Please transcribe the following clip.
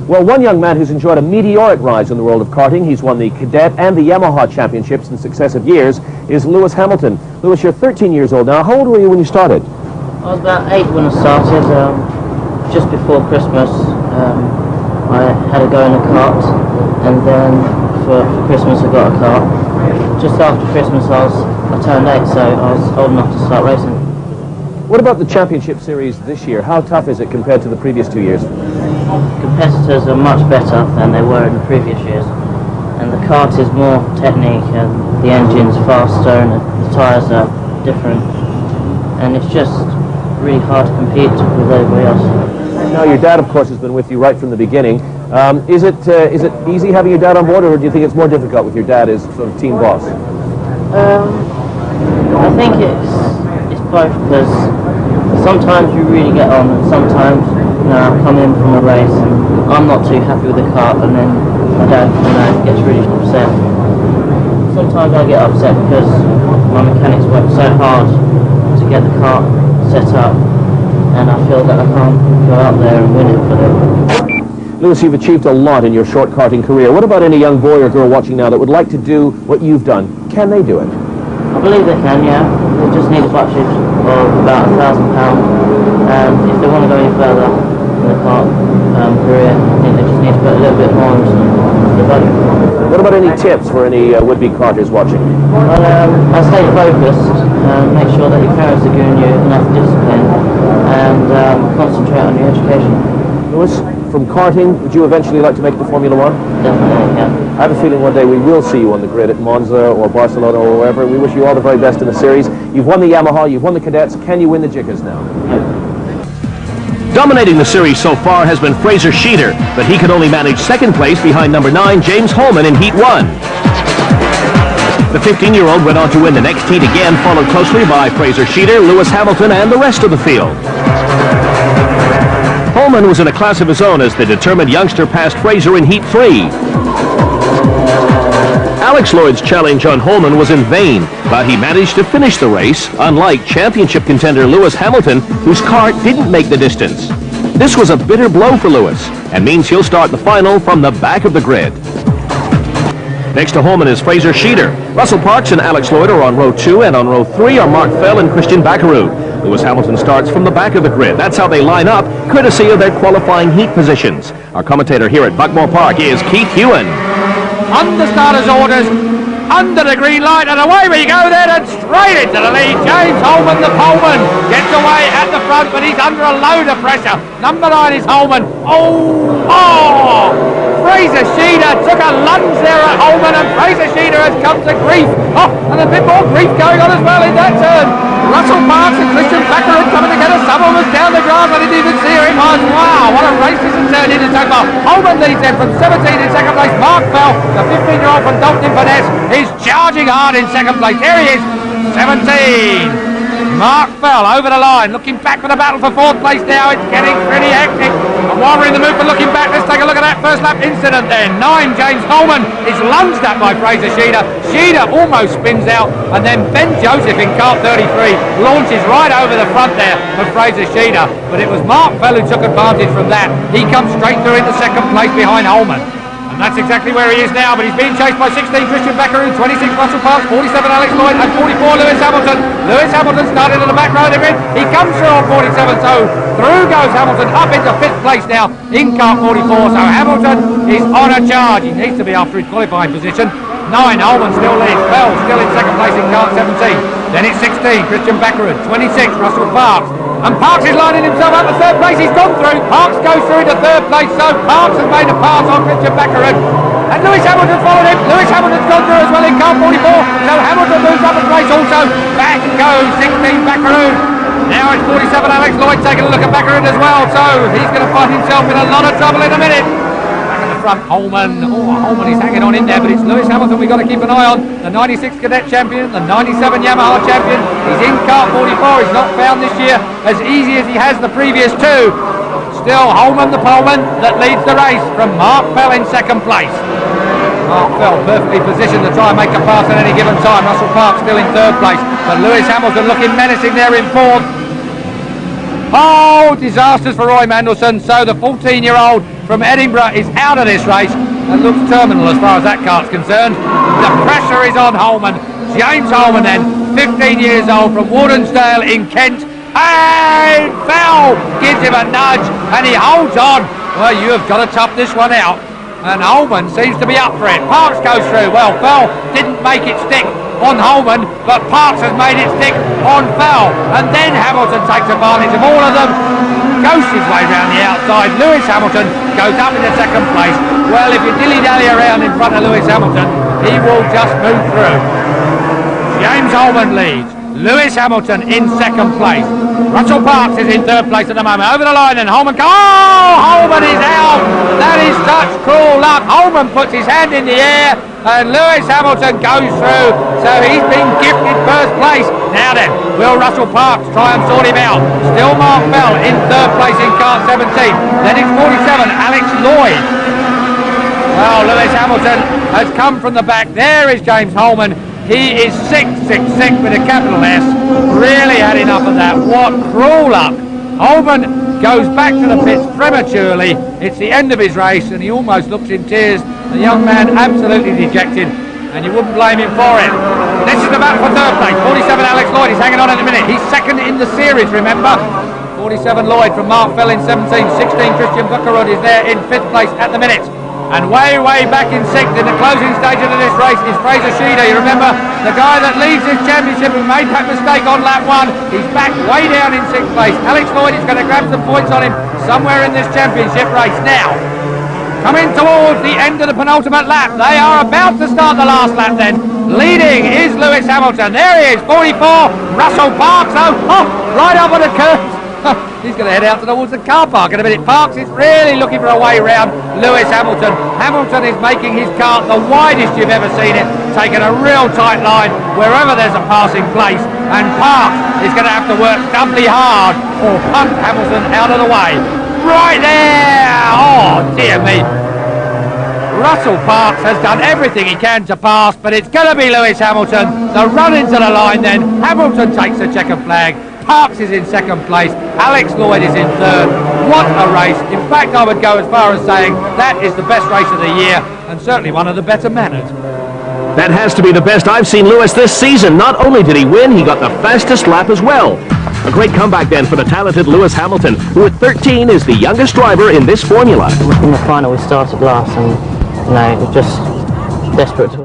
Well, one young man who's enjoyed a meteoric rise in the world of karting, he's won the Cadet and the Yamaha championships in successive years, is Lewis Hamilton. Lewis, you're 13 years old now. How old were you when you started? I was about 8 when I started. Just before Christmas, I had a go in a kart, and then for Christmas I got a kart. Just after Christmas I turned 8, so I was old enough to start racing. What about the championship series this year? How tough is it compared to the previous 2 years? Competitors are much better than they were in the previous years, and the kart is more technique, and the engine's faster, and the tyres are different, and it's just really hard to compete with everybody else. Now, your dad, of course, has been with you right from the beginning. Is it easy having your dad on board, or do you think it's more difficult with your dad as sort of team boss? I think it's both, because sometimes you really get on, and sometimes, you know, I come in from a race and I'm not too happy with the kart, and then my dad, you know, gets really upset. Sometimes I get upset because my mechanics work so hard to get the kart set up, and I feel that I can't go out there and win it for them. Lewis, you've achieved a lot in your short karting career. What about any young boy or girl watching now that would like to do what you've done? Can they do it? I believe they can, yeah. They just need a budget of about £1,000, and if they want to go any further in the kart career, I think they just need to put a little bit more into the budget. What about any tips for any would-be karters watching? Well, I stay focused, make sure that your parents are giving you enough discipline, and concentrate on your education. Lewis, from karting, would you eventually like to make it to Formula One? Definitely, yeah. I have a feeling one day we will see you on the grid at Monza or Barcelona or wherever. We wish you all the very best in the series. You've won the Yamaha, you've won the Cadets. Can you win the Jiggers now? Yeah. Dominating the series so far has been Fraser Sheeter, but he could only manage second place behind number 9, James Holman, in Heat 1. The 15-year-old went on to win the next heat again, followed closely by Fraser Sheeter, Lewis Hamilton, and the rest of the field. Holman was in a class of his own as the determined youngster passed Fraser in Heat 3. Alex Lloyd's challenge on Holman was in vain, but he managed to finish the race, unlike championship contender Lewis Hamilton, whose kart didn't make the distance. This was a bitter blow for Lewis, and means he'll start the final from the back of the grid. Next to Holman is Fraser Sheeter. Russell Parks and Alex Lloyd are on row 2, and on row 3 are Mark Fell and Christian Baccarou. Lewis Hamilton starts from the back of the grid. That's how they line up, courtesy of their qualifying heat positions. Our commentator here at Buckmore Park is Keith Hewen. Under starter's orders, under the green light, and away we go then, and straight into the lead. James Holman, the poleman, gets away at the front, but he's under a load of pressure. Number 9 is Holman. Fraser Sheeter took a lunge there at Holman, and Fraser Sheeter has come to grief. And a bit more grief going on as well in that turn. Russell Parks and Christian Baccarou coming together. Someone was down the grass. I didn't even see who it was. Wow, what a race this has turned into so far. Holman leads them from 17 in second place. Mark Fell, the 15-year-old from Dalton Finesse, is charging hard in second place. There he is, 17. Mark Fell over the line, looking back for the battle for 4th place now. It's getting pretty hectic. And while we're in the mood for looking back, let's take a look at that first lap incident then. 9, James Holman is lunged at by Fraser Sheeter. Sheeter almost spins out, and then Ben Joseph in kart 33 launches right over the front there of Fraser Sheeter. But it was Mark Fell who took advantage from that. He comes straight through into second place behind Holman. That's exactly where he is now, but he's being chased by 16 Christian Baccarou, 26 Russell Parks, 47 Alex Lloyd, and 44 Lewis Hamilton. Lewis Hamilton started in the back row of the grid. He comes through on 47, so through goes Hamilton up into 5th place now in kart 44. So Hamilton is on a charge. He needs to be after his qualifying position. 9, Holman still leads. Bell still in second place in kart 17. Then it's 16, Christian Baccarou, 26, Russell Parks. And Parks is lining himself up to 3rd place. He's gone through. Parks goes through to 3rd place, so Parks has made a pass on Christian Baccarou. And Lewis Hamilton followed him. Lewis Hamilton's gone through as well in car 44. So Hamilton moves up a place also. Back goes 16 Baccarou. Now it's 47 Alex Lloyd taking a look at Baccarou as well. So he's going to find himself in a lot of trouble in a minute. Front Holman. Holman is hanging on in there, but it's Lewis Hamilton we've got to keep an eye on. The 96 Cadet champion, the 97 Yamaha champion. He's in kart 44. He's not found this year as easy as he has the previous 2. Still Holman the poleman that leads the race from Mark Fell in second place. Mark Fell perfectly positioned to try and make a pass at any given time. Russell Parks still in 3rd place, but Lewis Hamilton looking menacing there in 4th. Oh, disasters for Roy Mandelson. So the 14-year-old from Edinburgh is out of this race and looks terminal as far as that kart's concerned. The pressure is on Holman. James Holman then, 15 years old, from Wardensdale in Kent, and Fell gives him a nudge and he holds on. Well, you have got to tough this one out, and Holman seems to be up for it. Parks goes through. Well, Fell didn't make it stick on Holman, but Parks has made it stick on Fell, and then Hamilton takes advantage of all of them, ghosts his way round the outside. Lewis Hamilton goes up into second place. Well, if you dilly-dally around in front of Lewis Hamilton, he will just move through. James Holman leads. Lewis Hamilton in second place. Russell Parks is in third place at the moment. Over the line and Holman. Oh, Holman is out. That is such cruel luck. Holman puts his hand in the air and Lewis Hamilton goes through. So he's been gifted first place. Now then, will Russell Parks try and sort him out? Still Mark Bell in third place in kart 17. Then it's 47, Alex Lloyd. Well, Lewis Hamilton has come from the back. There is James Holman. He is sick with a capital S. Really had enough of that. What cruel luck. Holman goes back to the pits prematurely. It's the end of his race and he almost looks in tears. The young man absolutely dejected, and you wouldn't blame him for it. This is the battle for third place. 47 Alex Lloyd is hanging on at the minute. He's second in the series, remember. 47 Lloyd from Mark Fell in 17. 16 Christian Buckerud is there in 5th place at the minute. And way back in 6th in the closing stages of this race is Fraser Sheeder. You remember, the guy that leads this championship who made that mistake on lap 1. He's back way down in 6th place. Alex Lloyd is going to grab some points on him somewhere in this championship race now. Coming towards the end of the penultimate lap. They are about to start the last lap then. Leading is Lewis Hamilton. There he is, 44. Russell Parks, right up on the curve. He's going to head out towards the car park in a minute. Parks is really looking for a way round Lewis Hamilton. Hamilton is making his kart the widest you've ever seen it, taking a real tight line wherever there's a passing place, and Parks is going to have to work doubly hard or punt Hamilton out of the way. Right there! Oh dear me. Russell Parks has done everything he can to pass, but it's going to be Lewis Hamilton. The run into the line then. Hamilton takes the checkered flag. Parks is in second place. Alex Lloyd is in third. What a race. In fact, I would go as far as saying that is the best race of the year and certainly one of the better mannered. That has to be the best I've seen Lewis this season. Not only did he win, he got the fastest lap as well. A great comeback then for the talented Lewis Hamilton, who at 13 is the youngest driver in this formula. In the final we started last and we're just desperate to